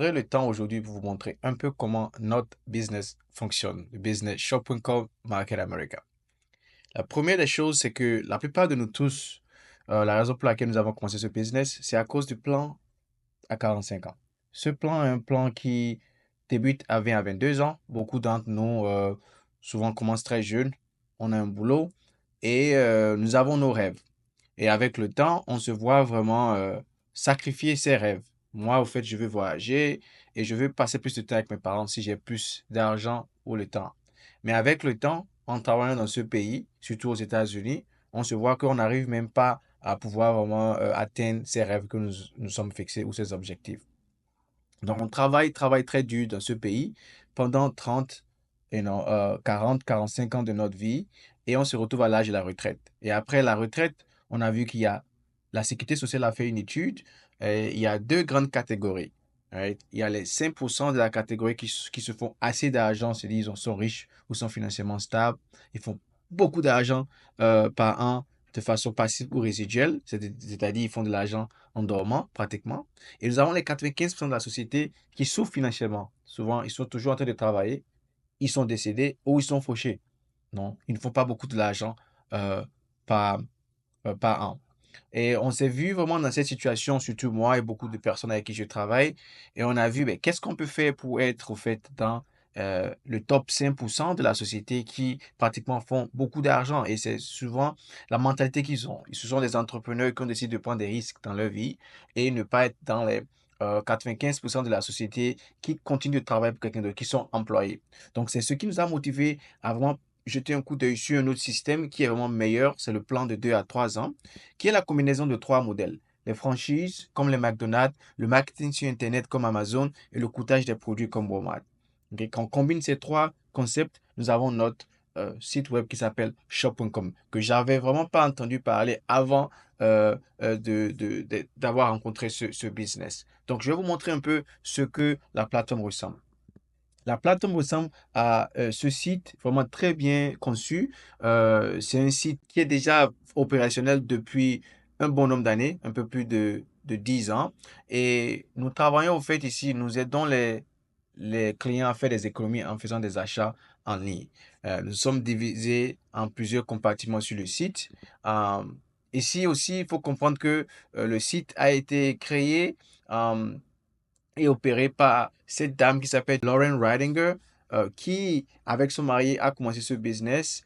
J'aurai le temps aujourd'hui pour vous montrer un peu comment notre business fonctionne, le business shop.com Market America. La première des choses, c'est que la plupart de nous tous, la raison pour laquelle nous avons commencé ce business, c'est à cause du plan à 45 ans. Ce plan est un plan qui débute à 20 à 22 ans. Beaucoup d'entre nous, souvent, commencent très jeunes. On a un boulot et nous avons nos rêves. Et avec le temps, on se voit vraiment sacrifier ses rêves. Moi, au fait, je veux voyager et je veux passer plus de temps avec mes parents si j'ai plus d'argent ou le temps. Mais avec le temps, en travaillant dans ce pays, surtout aux États-Unis, on se voit qu'on n'arrive même pas à pouvoir vraiment atteindre ces rêves que nous sommes fixés ou ces objectifs. Donc, on travaille très dur dans ce pays pendant 30 et non, 40, 45 ans de notre vie et on se retrouve à l'âge de la retraite. Et après la retraite, on a vu qu'il y a la sécurité sociale a fait une étude et il y a deux grandes catégories. Right? Il y a les 5% de la catégorie qui se font assez d'argent, se disent, ils sont riches ou sont financièrement stables. Ils font beaucoup d'argent par an de façon passive ou résiduelle, c'est-à-dire ils font de l'argent en dormant pratiquement. Et nous avons les 95% de la société qui souffrent financièrement. Souvent, ils sont toujours en train de travailler, ils sont décédés ou ils sont fauchés. Non, ils ne font pas beaucoup de l'argent euh, par, par an. Et on s'est vu vraiment dans cette situation, surtout moi et beaucoup de personnes avec qui je travaille. Et on a vu, ben, qu'est-ce qu'on peut faire pour être, au fait, dans le top 5% de la société qui pratiquement font beaucoup d'argent. Et c'est souvent la mentalité qu'ils ont. Ce sont des entrepreneurs qui ont décidé de prendre des risques dans leur vie et ne pas être dans les 95% de la société qui continuent de travailler pour quelqu'un d'autre, qui sont employés. Donc, c'est ce qui nous a motivés à vraiment jeter un coup d'œil sur un autre système qui est vraiment meilleur. C'est le plan de 2 à 3 ans qui est la combinaison de trois modèles. Les franchises comme les McDonald's, le marketing sur Internet comme Amazon et le coûtage des produits comme Walmart. Ok, quand on combine ces trois concepts, nous avons notre site web qui s'appelle shop.com, que j'avais vraiment pas entendu parler avant d'avoir rencontré ce business. Donc, je vais vous montrer un peu ce que la plateforme ressemble. La plateforme ressemble à ce site vraiment très bien conçu. C'est un site qui est déjà opérationnel depuis un bon nombre d'années, un peu plus de 10 ans. Et nous travaillons au fait ici, nous aidons les clients à faire des économies en faisant des achats en ligne. Nous sommes divisés en plusieurs compartiments sur le site. Euh, Ici aussi, il faut comprendre que le site a été créé. euh, et opéré par cette dame qui s'appelle Lauren Ridinger, qui, avec son mari, a commencé ce business.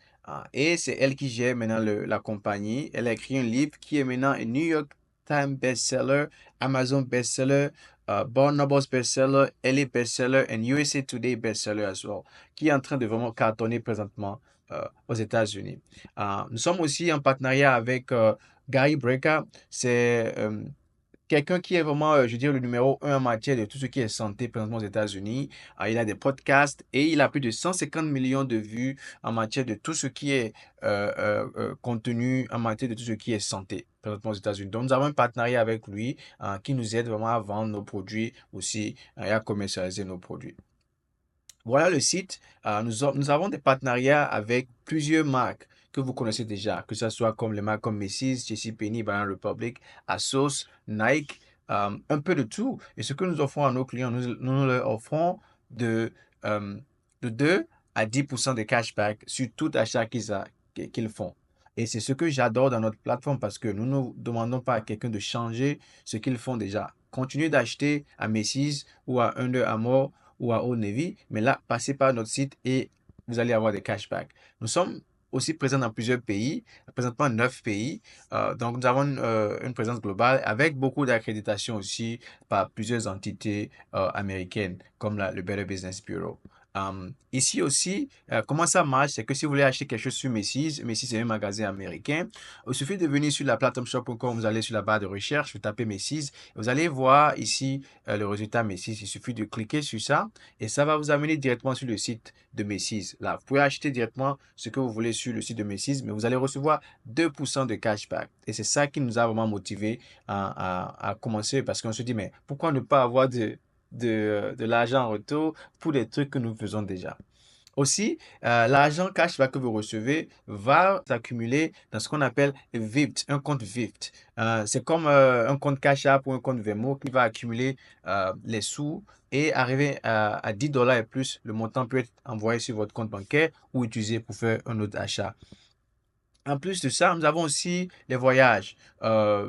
Et c'est elle qui gère maintenant la compagnie. Elle a écrit un livre qui est maintenant un New York Times bestseller, Amazon bestseller, Barnabas bestseller, LA bestseller et USA Today bestseller as well, qui est en train de vraiment cartonner présentement aux États-Unis. Nous sommes aussi en partenariat avec Gary Brecker. C'est quelqu'un qui est vraiment, je veux dire, le numéro un en matière de tout ce qui est santé présentement aux États-Unis. Il a des podcasts et il a plus de 150 millions de vues en matière de tout ce qui est contenu, en matière de tout ce qui est santé présentement aux États-Unis. Donc, nous avons un partenariat avec lui qui nous aide vraiment à vendre nos produits aussi et à commercialiser nos produits. Voilà le site. Nous avons des partenariats avec plusieurs marques que vous connaissez déjà, que ce soit comme les marques comme Macy's, JCPenney, Banana Republic, ASOS, Nike, un peu de tout. Et ce que nous offrons à nos clients, nous leur offrons de, euh, de 2 à 10% de cashback sur tout achat qu'ils font. Et c'est ce que j'adore dans notre plateforme parce que nous ne demandons pas à quelqu'un de changer ce qu'ils font déjà. Continuez d'acheter à Macy's ou à Under Armour ou à Old Navy, mais là, passez par notre site et vous allez avoir des cashbacks. Nous sommes aussi présents dans plusieurs pays, présentement 9 pays. Donc, nous avons une présence globale avec beaucoup d'accréditation aussi par plusieurs entités américaines comme le Better Business Bureau. Ici aussi, comment ça marche? C'est que si vous voulez acheter quelque chose sur Macy's, Macy's c'est un magasin américain. Il suffit de venir sur la plateforme shop.com, vous allez sur la barre de recherche, vous tapez Macy's, et vous allez voir ici le résultat Macy's. Il suffit de cliquer sur ça et ça va vous amener directement sur le site de Macy's. Là, vous pouvez acheter directement ce que vous voulez sur le site de Macy's, mais vous allez recevoir 2% de cashback. Et c'est ça qui nous a vraiment motivé à commencer parce qu'on se dit, mais pourquoi ne pas avoir de l'argent en retour pour des trucs que nous faisons déjà? Aussi, l'argent cashback que vous recevez va s'accumuler dans ce qu'on appelle VIPT, un compte VIPT. C'est comme un compte Cash App ou un compte Venmo qui va accumuler les sous et arriver à 10 dollars et plus. Le montant peut être envoyé sur votre compte bancaire ou utilisé pour faire un autre achat. En plus de ça, nous avons aussi les voyages.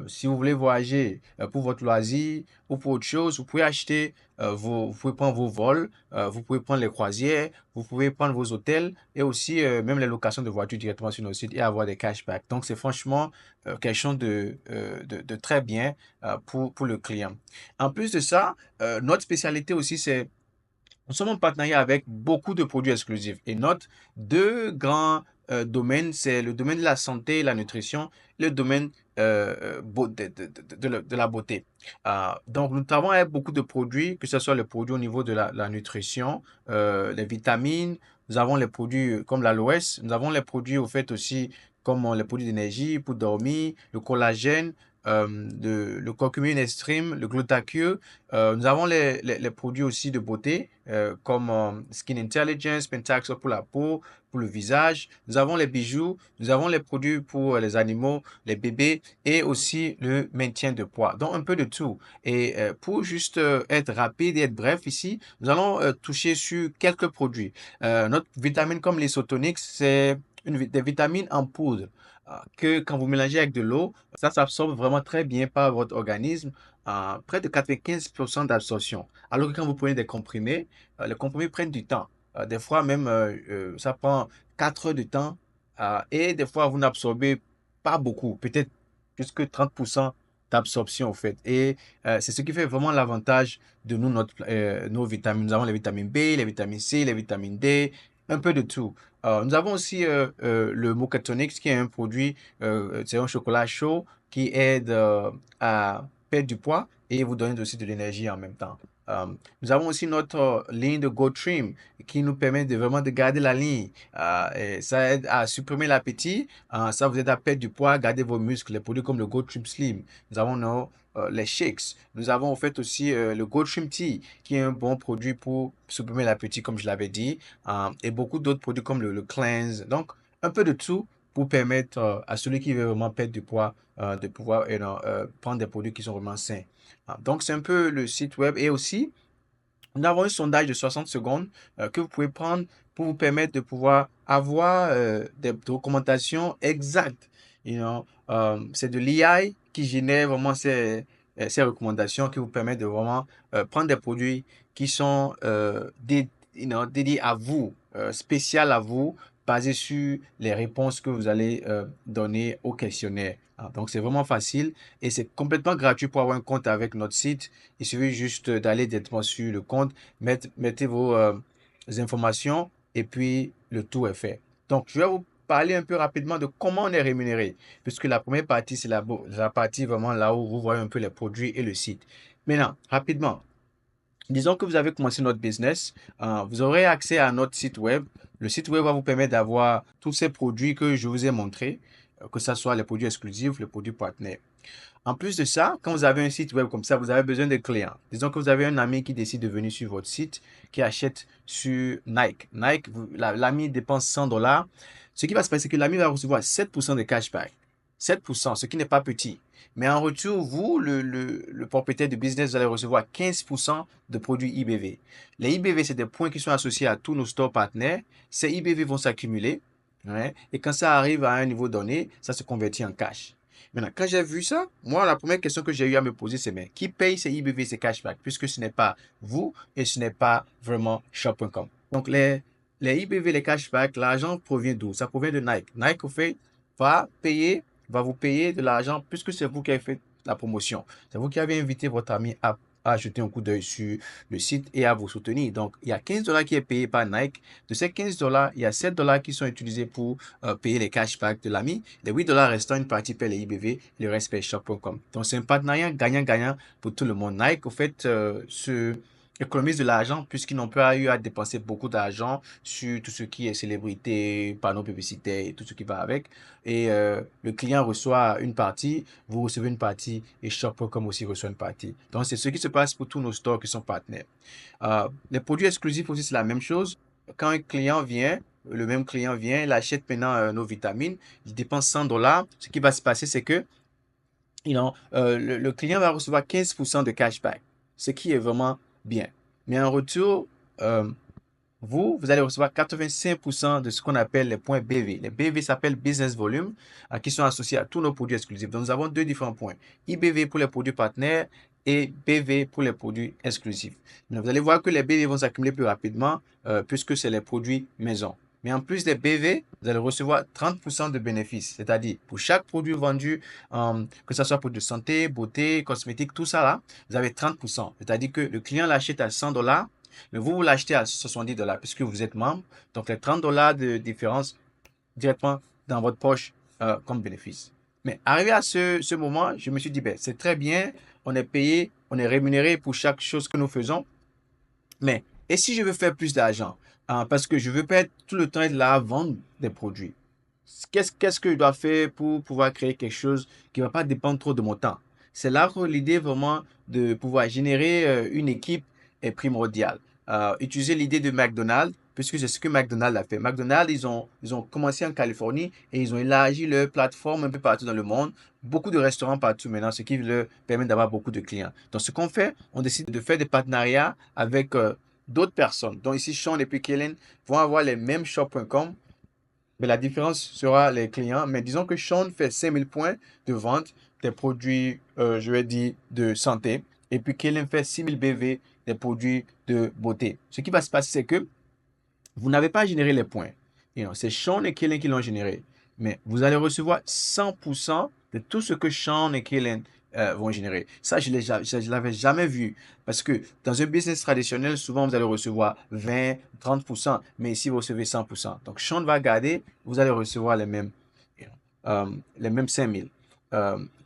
Si vous voulez voyager pour votre loisir ou pour autre chose, vous pouvez acheter, vous pouvez prendre vos vols, vous pouvez prendre les croisières, vous pouvez prendre vos hôtels et aussi même les locations de voitures directement sur nos sites et avoir des cashbacks. Donc, c'est franchement quelque chose de très bien pour le client. En plus de ça, notre spécialité aussi, c'est nous sommes en partenariat avec beaucoup de produits exclusifs et notre deux grands domaines, c'est le domaine de la santé et la nutrition, le domaine de la beauté. Donc, nous travaillons avec beaucoup de produits, que ce soit les produits au niveau de la nutrition, les vitamines, nous avons les produits comme l'aloès, nous avons les produits au fait aussi comme les produits d'énergie pour dormir, le collagène, le curcumin extreme, le glutathione. Nous avons les produits aussi de beauté comme Skin Intelligence, Pentaxol pour la peau, pour le visage. Nous avons les bijoux, nous avons les produits pour les animaux, les bébés et aussi le maintien de poids. Donc un peu de tout. Et pour juste être rapide et être bref ici, nous allons toucher sur quelques produits. Notre vitamine comme l'isotonique, c'est des vitamines en poudre que quand vous mélangez avec de l'eau, ça s'absorbe vraiment très bien par votre organisme, près de 95% d'absorption. Alors que quand vous prenez des comprimés, les comprimés prennent du temps. Des fois même, ça prend 4 heures de temps et des fois, vous n'absorbez pas beaucoup, peut-être jusque 30% d'absorption au fait. Et c'est ce qui fait vraiment l'avantage de nous, nos vitamines. Nous avons les vitamines B, les vitamines C, les vitamines D, un peu de tout. Nous avons aussi le Mochatonix qui est un produit, c'est un chocolat chaud qui aide à perdre du poids et vous donne aussi de l'énergie en même temps. Euh, Nous avons aussi notre ligne de Go Trim qui nous permet de vraiment de garder la ligne. Et ça aide à supprimer l'appétit, ça vous aide à perdre du poids, garder vos muscles. Les produits comme le Go Trim Slim. Nous avons les shakes. Nous avons en fait aussi le Go Trim Tea qui est un bon produit pour supprimer l'appétit comme je l'avais dit. Et beaucoup d'autres produits comme le Cleanse. Donc un peu de tout pour permettre à celui qui veut vraiment perdre du poids de pouvoir prendre des produits qui sont vraiment sains. Donc, c'est un peu le site web. Et aussi, nous avons un sondage de 60 secondes que vous pouvez prendre pour vous permettre de pouvoir avoir des recommandations exactes. C'est de l'AI qui génère vraiment ces recommandations qui vous permettent de vraiment prendre des produits qui sont dédiés à vous, spécial à vous, basés sur les réponses que vous allez donner au questionnaire. Donc, c'est vraiment facile et c'est complètement gratuit pour avoir un compte avec notre site. Il suffit juste d'aller directement sur le compte, mettez vos informations et puis le tout est fait. Donc, je vais vous parler un peu rapidement de comment on est rémunéré, puisque la première partie, c'est la partie vraiment là où vous voyez un peu les produits et le site. Maintenant, rapidement, disons que vous avez commencé notre business, vous aurez accès à notre site web. Le site web va vous permettre d'avoir tous ces produits que je vous ai montrés, que ce soit les produits exclusifs, les produits partenaires. En plus de ça, quand vous avez un site web comme ça, vous avez besoin de clients. Disons que vous avez un ami qui décide de venir sur votre site, qui achète sur Nike. Nike, l'ami dépense 100 dollars. Ce qui va se passer, c'est que l'ami va recevoir 7% de cashback. 7%, ce qui n'est pas petit. Mais en retour, vous, le propriétaire du business, vous allez recevoir 15% de produits IBV. Les IBV, c'est des points qui sont associés à tous nos stores partenaires. Ces IBV vont s'accumuler. Ouais, et quand ça arrive à un niveau donné, ça se convertit en cash. Maintenant, quand j'ai vu ça, moi, la première question que j'ai eu à me poser, c'est mais qui paye ces IBV, ces cashbacks, puisque ce n'est pas vous et ce n'est pas vraiment shop.com. Donc, les IBV, les cashbacks, l'argent provient d'où? Ça provient de Nike. Nike, au fait, va payer, va vous payer de l'argent puisque c'est vous qui avez fait la promotion. C'est vous qui avez invité votre ami à jeter un coup d'œil sur le site et à vous soutenir. Donc, il y a 15 dollars qui est payé par Nike. De ces 15 dollars, il y a 7 dollars qui sont utilisés pour payer les cashbacks de l'ami. Les 8 dollars restants, une partie paie les IBV, le reste paie shop.com. Donc, c'est un partenariat gagnant-gagnant pour tout le monde. Nike, au fait, économise de l'argent puisqu'ils n'ont pas eu à dépenser beaucoup d'argent sur tout ce qui est célébrité, panneaux publicitaires et tout ce qui va avec. Et le client reçoit une partie, vous recevez une partie et shop.com aussi reçoit une partie. Donc, c'est ce qui se passe pour tous nos stores qui sont partenaires. Les produits exclusifs aussi, c'est la même chose. quand un client vient, le même client vient, il achète maintenant nos vitamines, il dépense $100. Ce qui va se passer, c'est que le client va recevoir 15% de cashback, ce qui est vraiment bien. Mais en retour, euh, vous allez recevoir 85% de ce qu'on appelle les points BV. Les BV s'appellent Business Volume, qui sont associés à tous nos produits exclusifs. Donc, nous avons deux différents points. IBV pour les produits partenaires et BV pour les produits exclusifs. Mais vous allez voir que les BV vont s'accumuler plus rapidement puisque c'est les produits maison. Mais en plus des BV, vous allez recevoir 30% de bénéfices. C'est-à-dire, pour chaque produit vendu, que ce soit pour de santé, beauté, cosmétique, tout ça là, vous avez 30%. C'est-à-dire que le client l'achète à $100, mais vous l'achetez à $70 puisque vous êtes membre. Donc, les $30 de différence directement dans votre poche comme bénéfice. Mais arrivé à ce moment, je me suis dit, ben, c'est très bien, on est payé, on est rémunéré pour chaque chose que nous faisons. Mais, et si je veux faire plus d'argent? Parce que je ne veux pas être tout le temps être là à vendre des produits. Qu'est-ce que je dois faire pour pouvoir créer quelque chose qui ne va pas dépendre trop de mon temps? C'est là que l'idée vraiment de pouvoir générer une équipe est primordiale. Utiliser l'idée de McDonald's, puisque c'est ce que McDonald's a fait. McDonald's, ils ont commencé en Californie et ils ont élargi leur plateforme un peu partout dans le monde. Beaucoup de restaurants partout maintenant, ce qui leur permet d'avoir beaucoup de clients. Donc, ce qu'on fait, on décide de faire des partenariats avec d'autres personnes. Donc, ici, Sean et puis Kellen vont avoir les mêmes shop.com, mais la différence sera les clients. Mais disons que Sean fait 5000 points de vente des produits, je vais dire, de santé. Et puis Kellen fait 6000 BV des produits de beauté. Ce qui va se passer, c'est que vous n'avez pas généré les points. C'est Sean et Kellen qui l'ont généré. Mais vous allez recevoir 100% de tout ce que Sean et Kellen vont générer. Ça, je ne l'avais jamais vu. Parce que dans un business traditionnel, souvent, vous allez recevoir 20, 30%. Mais ici, vous recevez 100%. Donc, Sean va garder, vous allez recevoir les mêmes 5000.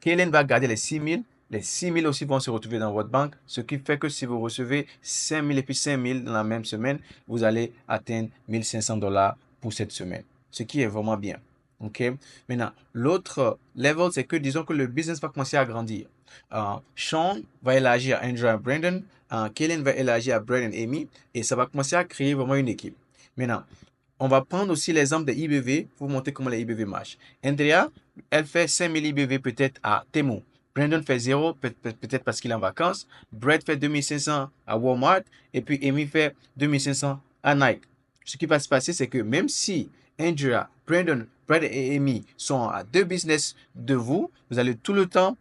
Kellen va garder les 6000. Les 6000 aussi vont se retrouver dans votre banque, ce qui fait que si vous recevez 5000 et puis 5000 dans la même semaine, vous allez atteindre $1500 pour cette semaine, ce qui est vraiment bien. OK? Maintenant, l'autre level, c'est que disons que le business va commencer à grandir. Sean va élargir à Andrew et Brandon, Kellen va élargir à Brad et Amy, et ça va commencer à créer vraiment une équipe. Maintenant, on va prendre aussi l'exemple des IBV pour vous montrer comment les IBV marchent. Andrea, elle fait 5000 IBV peut-être à Temu. Brandon fait 0, peut-être parce qu'il est en vacances. Brett fait 2500 à Walmart. Et puis Amy fait 2500 à Nike. Ce qui va se passer, c'est que même si Andrea, Brandon, Brett et Amy sont à deux business de vous, vous allez tout le temps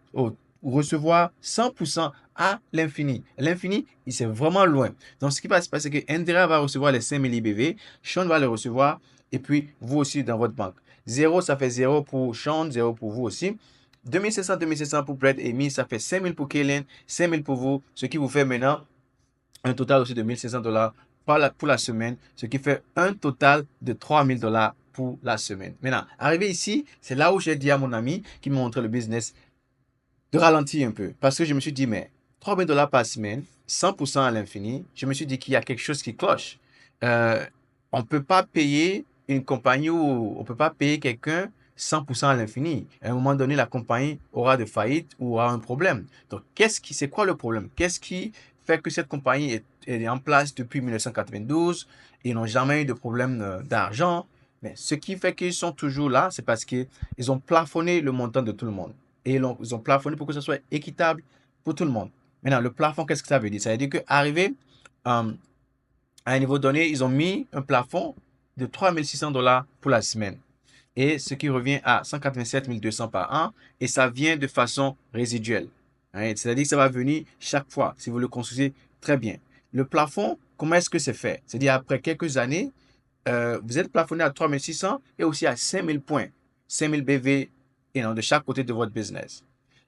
recevoir 100% à l'infini. L'infini, c'est vraiment loin. Donc, ce qui va se passer, c'est que Andrea va recevoir les 5000 IBV, Sean va les recevoir, et puis vous aussi dans votre banque. 0, ça fait 0 pour Sean, 0 pour vous aussi. 2500 pour Brett et Amy, ça fait 5000 pour Kellen, 5000 pour vous, ce qui vous fait maintenant un total aussi de $1500 pour la semaine, ce qui fait un total de $3000 pour la semaine. Maintenant, arrivé ici, c'est là où j'ai dit à mon ami qui me montrait le business de ralentir un peu. Parce que je me suis dit, mais $3000 par semaine, 100% à l'infini, je me suis dit qu'il y a quelque chose qui cloche. Euh, on ne peut pas payer une compagnie ou on ne peut pas payer quelqu'un 100% à l'infini. À un moment donné, la compagnie aura de faillite ou aura un problème. Donc, c'est quoi le problème? Qu'est-ce qui fait que cette compagnie est en place depuis 1992? Ils n'ont jamais eu de problème d'argent. Mais ce qui fait qu'ils sont toujours là, c'est parce qu'ils ont plafonné le montant de tout le monde. Et ils ont plafonné pour que ce soit équitable pour tout le monde. Maintenant, le plafond, qu'est-ce que ça veut dire? Ça veut dire qu'arrivé à un niveau donné, ils ont mis un plafond de $3600 pour la semaine. Et ce qui revient à 187 200 par an. Et ça vient de façon résiduelle. Hein. C'est-à-dire que ça va venir chaque fois, si vous le construisez très bien. Le plafond, comment est-ce que c'est fait? C'est-à-dire après quelques années, vous êtes plafonné à 3600 et aussi à 5000 points, 5000 BV de chaque côté de votre business.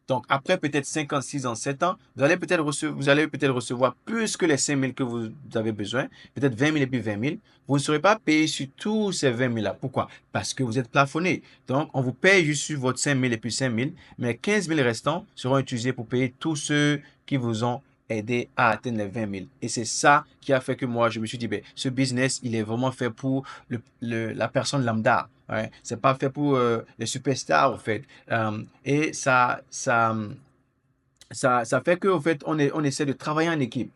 Donc, après peut-être 56 ans, 7 ans, vous allez peut-être recevoir plus que les 5000 que vous avez besoin, peut-être 20 000 et puis 20 000. Vous ne serez pas payé sur tous ces 20 000 là. Pourquoi? Parce que vous êtes plafonné. Donc, on vous paye juste sur votre 5 000 et puis 5 000, mais les 15 000 restants seront utilisés pour payer tous ceux qui vous ont aidé à atteindre les 20 000. Et c'est ça qui a fait que moi, je me suis dit, ben, ce business, il est vraiment fait pour la personne lambda. Ouais. C'est pas fait pour les superstars, en fait. Et ça fait qu'en fait, on essaie de travailler en équipe.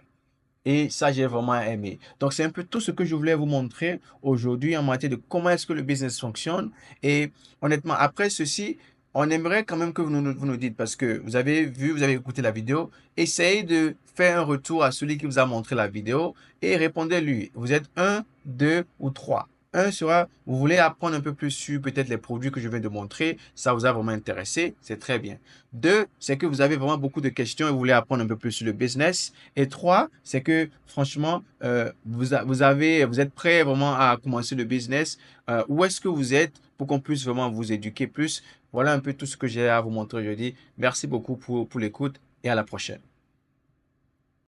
Et ça, j'ai vraiment aimé. Donc, c'est un peu tout ce que je voulais vous montrer aujourd'hui en matière de comment est-ce que le business fonctionne. Et honnêtement, après ceci, on aimerait quand même que vous nous dites, parce que vous avez vu, vous avez écouté la vidéo, essayez de faire un retour à celui qui vous a montré la vidéo et répondez-lui. Vous êtes un, deux ou trois. Un sera, vous voulez apprendre un peu plus sur peut-être les produits que je viens de montrer, ça vous a vraiment intéressé, c'est très bien. Deux, c'est que vous avez vraiment beaucoup de questions et vous voulez apprendre un peu plus sur le business. Et trois, c'est que franchement, vous êtes prêt vraiment à commencer le business. Où est-ce que vous êtes pour qu'on puisse vraiment vous éduquer plus? Voilà un peu tout ce que j'ai à vous montrer aujourd'hui. Merci beaucoup pour l'écoute et à la prochaine.